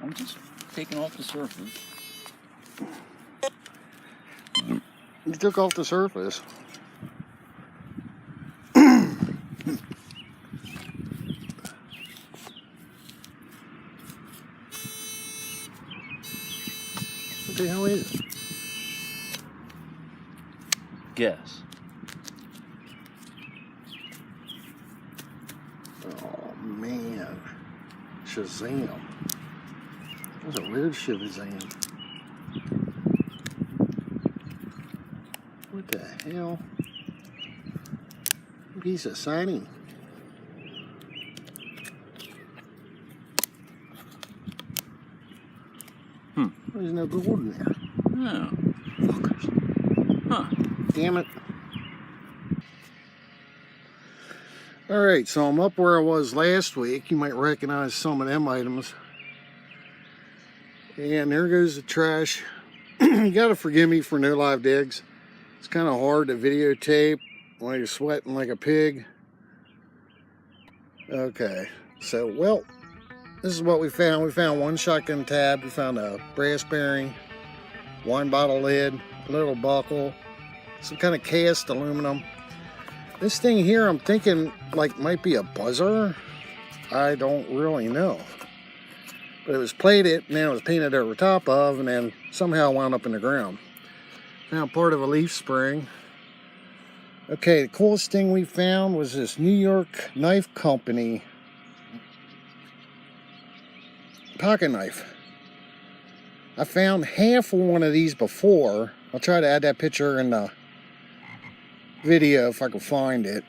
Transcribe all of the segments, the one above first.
I'm just taking off the surface. You took off the surface. What the hell is it? Guess. Oh man. Shazam. That's a weird Shazam. What the hell? Piece of signing. There's no gold in there. Oh. Fuckers. Huh. Damn it. Alright, so I'm up where I was last week. You might recognize some of them items. And there goes the trash. You gotta forgive me for no live digs. It's kind of hard to videotape while you're sweating like a pig. Okay, so, well, this is what we found. We found one shotgun tab. We found a brass bearing, wine bottle lid, a little buckle, some kind of cast aluminum. This thing here, I'm thinking, like, might be a buzzer. I don't really know. But it was plated, and then it was painted over top of, and then somehow wound up in the ground. Found part of a leaf spring. Okay, the coolest thing we found was this New York Knife Company pocket knife. I found half of one of these before. I'll try to add that picture in the video if I can find it.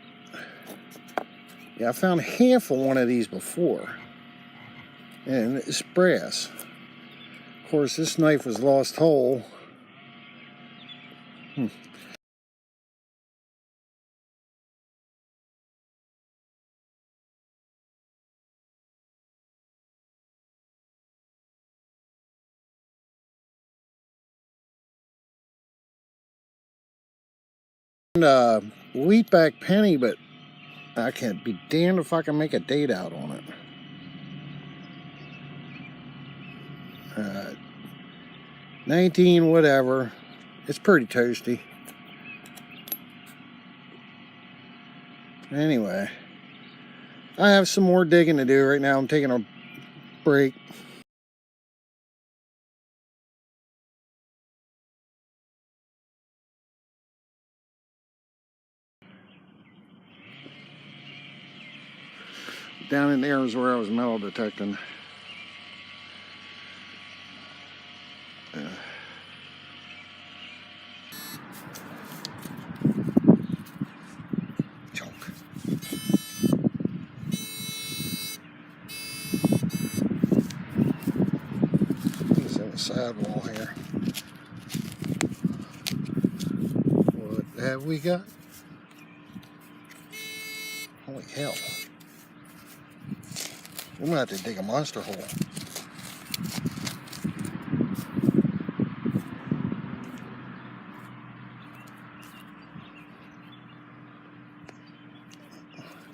Yeah, I found half of one of these before. And it's brass. Of course, this knife was lost whole. Wheatback penny, but I can't be damned if I can make a date out on it. 19 whatever. It's pretty toasty. Anyway, I have some more digging to do right now. I'm taking a break. Down in there is where I was metal detecting. Chunk. He's in the sidewall here. What have we got? Holy hell. We're gonna have to dig a monster hole.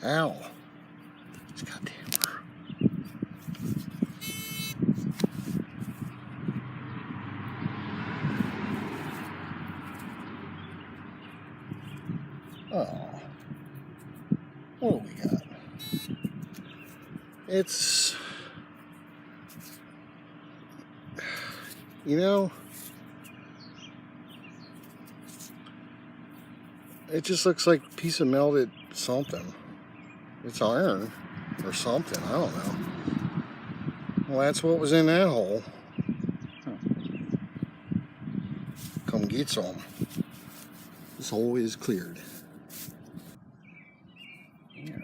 Ow. It's goddamn. Oh. What do we got? It's, you know, it just looks like a piece of melted something. It's iron or something, I don't know. Well, that's what was in that hole. Come get some. This hole is cleared. Yeah.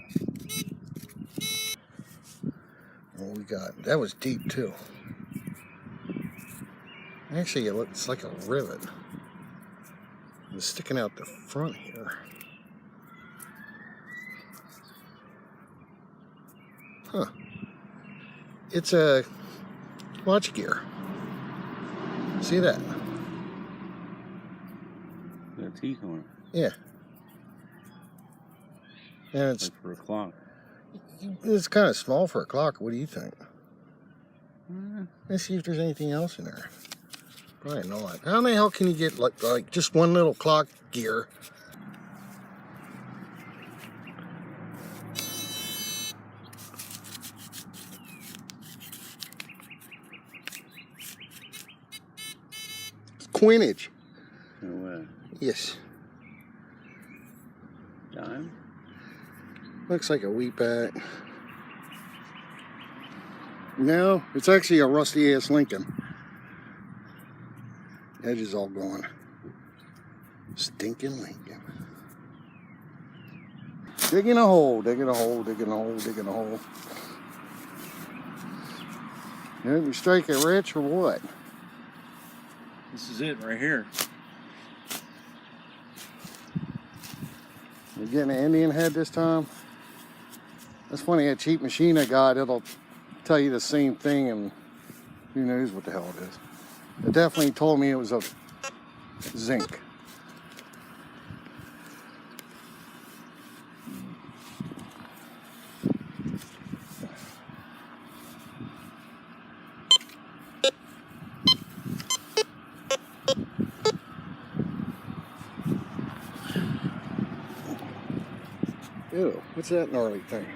What we got? That was deep too. Actually, it looks like a rivet. It's sticking out the front here. Huh. It's a watch gear. See that? Got a teeth on it. Yeah. And Like for a clock. it's kind of small for a clock. What do you think? Let's see if there's anything else in there. Probably not. How in the hell can you get like just one little clock gear? It's coinage. No way. Yes. Dime? Looks like a wheat bat. No, it's actually a rusty ass Lincoln. Edge is all gone. Stinking Lincoln. Digging a hole, digging a hole, digging a hole, digging a hole. You you strike it rich or what? This is it right here. You're getting an Indian head this time? That's funny, a cheap machine I got, it'll tell you the same thing and who knows what the hell it is. It definitely told me it was a zinc. Ew, what's that gnarly thing?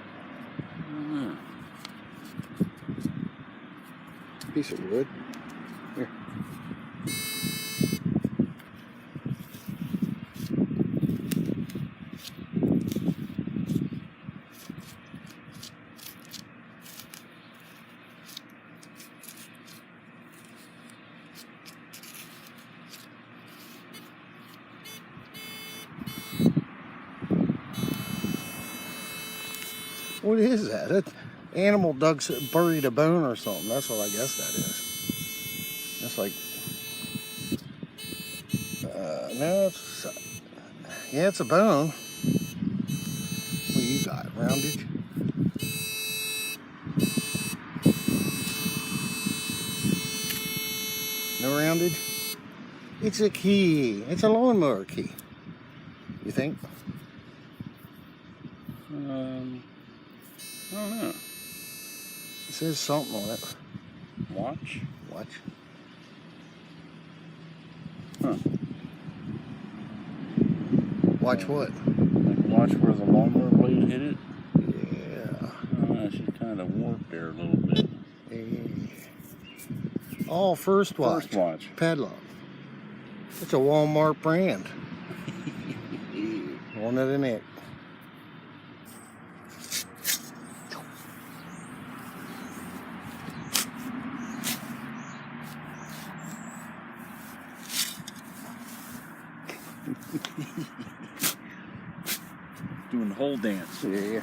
Piece of wood. Here. What is that? That animal buried a bone or something. That's what I guess that is. That's like, no, it's, yeah, it's a bone. What do you got? Roundage? No roundage? It's a key. It's a lawnmower key. You think? I don't know. It says something on it. Watch? Watch. Huh. Watch what? Like watch where the lawnmower blade hit it? Yeah. Oh, she's kind of warped there a little bit. Oh, first watch. First watch. Padlock. It's a Walmart brand. One of the neck. Doing the whole dance. Yeah.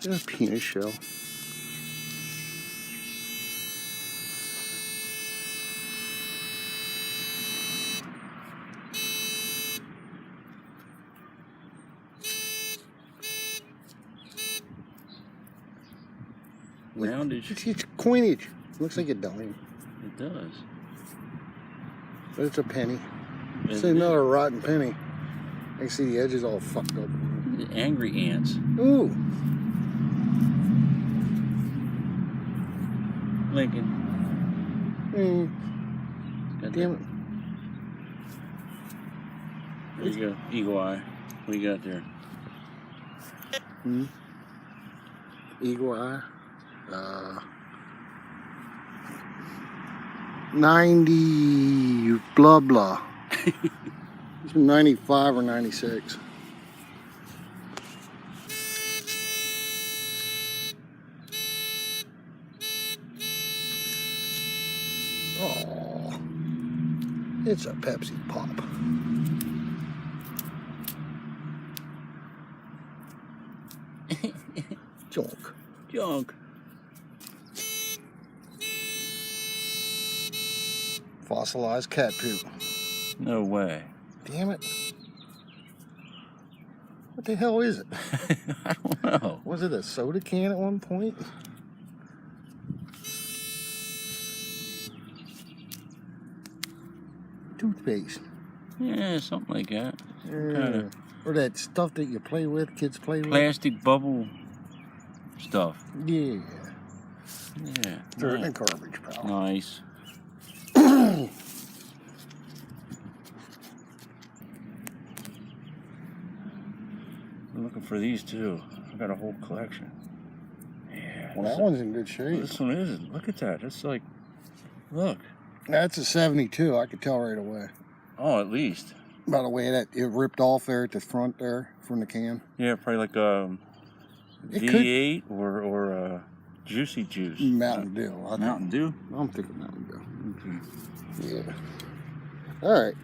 A penis shell. Roundage. It's coinage. Looks like a dime. It does. But it's a penny. It's Isn't it? another rotten penny. I can see the edges all fucked up. The angry ants. Ooh. Lincoln. Got Damn it. There you go. Eagle eye. What you got there? Eagle Eye. 90 blah blah. It's 95 or 96. Oh, it's a Pepsi Pop. Junk. Junk. Fossilized cat poop. No way. Damn it. What the hell is it? I don't know. Was it a soda can at one point? Toothpaste. Yeah, something like that. Yeah. Or that stuff that you play with, kids play with. Plastic bubble stuff. Yeah. Yeah. Throw it in nice. the garbage, pal. Nice. I'm looking for these too. I got a whole collection. Yeah. Well, that one's in good shape. This one isn't. Look at that. It's like, look. That's a 72. I could tell right away. Oh, at least. By the way, that it ripped off there at the front there from the can. Yeah, probably like It V8 or Juicy Juice. Mountain Dew. I think. Mountain Dew. I'm thinking Mountain Dew. Okay. Yeah. All right.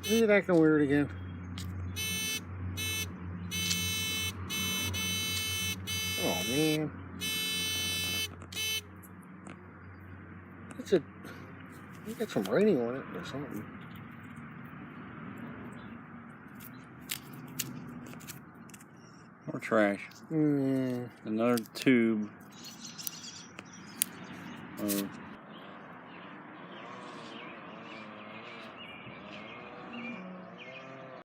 Is it acting weird again? Oh man. It's a. You got some writing on it or something. More trash. Hmm. Another tube of